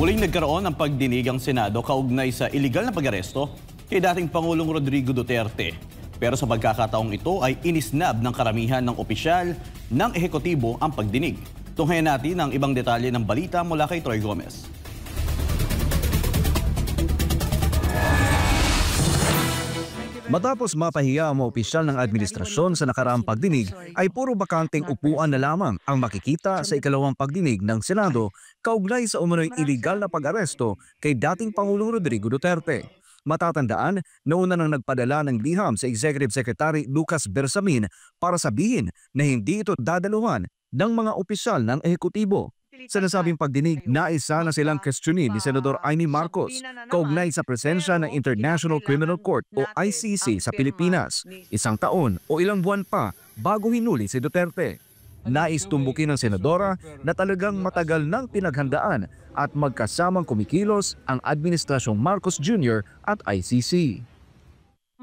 Muling nagkaroon ng pagdinig ang Senado kaugnay sa iligal na pag-aresto kay dating Pangulong Rodrigo Duterte. Pero sa pagkakataong ito ay inisnab ng karamihan ng opisyal ng ehekutibo ang pagdinig. Tunghayan natin ang ibang detalye ng balita mula kay Troy Gomez. Matapos mapahiya ang mga opisyal ng administrasyon sa nakaraang pagdinig, ay puro bakanteng upuan na lamang ang makikita sa ikalawang pagdinig ng Senado kaugnay sa umano'y iligal na pag-aresto kay dating Pangulong Rodrigo Duterte. Matatandaan, nauna nang nagpadala ng liham sa Executive Secretary Lucas Bersamin para sabihin na hindi ito dadaluhan ng mga opisyal ng ehekutibo. Sa nasabing pagdinig, naisa na silang questionin ni Senador Amy Marcos kaugnay sa presensya ng International Criminal Court o ICC sa Pilipinas, 1 taon o ilang buwan pa bago hinuli si Duterte. Nais tumbukin ng senadora na talagang matagal nang pinaghandaan at magkasamang kumikilos ang Administrasyong Marcos Jr. at ICC.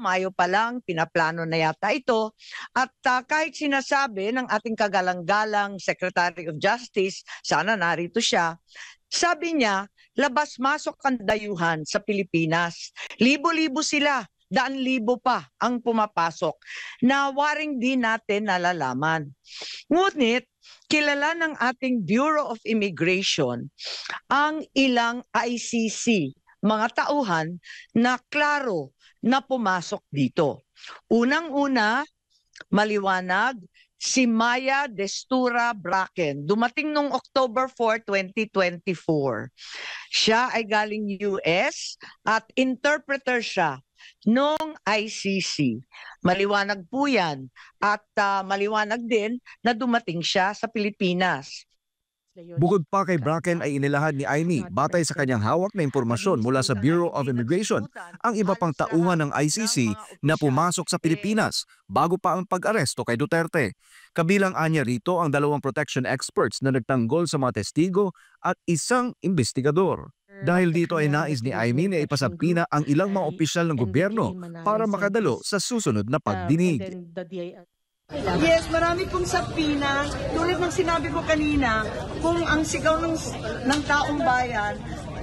Mayo pa lang, pinaplano na yata ito. At kahit sinasabi ng ating kagalang-galang Secretary of Justice, sana narito siya, sabi niya, labas-masok ang dayuhan sa Pilipinas. Libo-libo sila, daan-libo pa ang pumapasok na waring di natin nalalaman. Ngunit, kilala ng ating Bureau of Immigration ang ilang ICC, mga tauhan na klaro na pumasok dito. Unang-una, maliwanag, si Maya Destura Bracken. Dumating noong October 4, 2024. Siya ay galing US at interpreter siya noong ICC. Maliwanag po yan. At maliwanag din na dumating siya sa Pilipinas. Bukod pa kay Bracken ay inilahad ni Amy batay sa kanyang hawak na impormasyon mula sa Bureau of Immigration ang iba pang tauhan ng ICC na pumasok sa Pilipinas bago pa ang pag-aresto kay Duterte. Kabilang anya rito ang 2 protection experts na nagtanggol sa mga testigo at isang investigador. Dahil dito ay nais ni Amy na ipasabina ang ilang mga opisyal ng gobyerno para makadalo sa susunod na pagdinig. Yes, marami pong sabina. Tulad ng sinabi ko kanina, kung ang sigaw ng taong bayan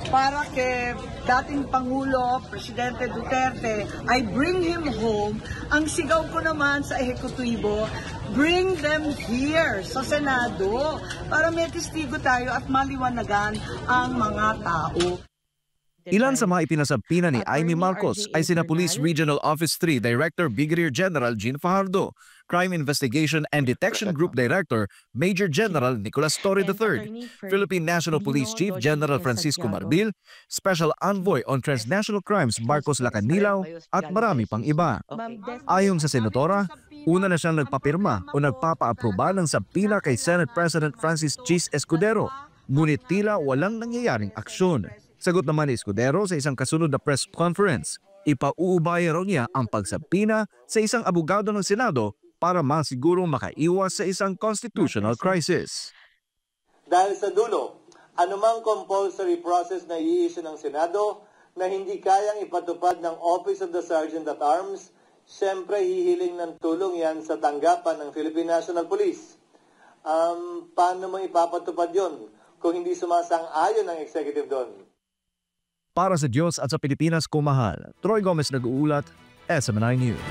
para kay dating Pangulo, Presidente Duterte, ay bring him home, ang sigaw ko naman sa ehekutibo, bring them here sa Senado para may testigo tayo at maliwanagan ang mga tao. Ilan sa mga ipinasabina ni Amy Marcos ay sina Police Regional Office 3 Director Brigadier General Jean Fajardo, Crime Investigation and Detection Group Director Major General Nicolas Torre III, Philippine National Police Chief General Francisco Marbil, Special Envoy on Transnational Crimes Marcos Lacanilaw at marami pang iba. Ayon sa senadora, una na siyang nagpapirma o nagpapaaproba ng sabina kay Senate President Francis Chis Escudero, ngunit tila walang nangyayaring aksyon. Sagot naman ni Escudero sa isang kasunod na press conference, ipauubaya raw niya ang pagsabina sa isang abogado ng Senado para masigurong makaiwas sa isang constitutional crisis. Dahil sa dulo, anumang compulsory process na i-issue ng Senado na hindi kayang ipatupad ng Office of the Sergeant at Arms, siyempre hihiling ng tulong yan sa tanggapan ng Philippine National Police. Paano mo ipapatupad yon kung hindi sumasang-ayon ng executive doon? Para sa Diyos at sa Pilipinas kumahal, Troy Gomez nag-uulat, SMNI News.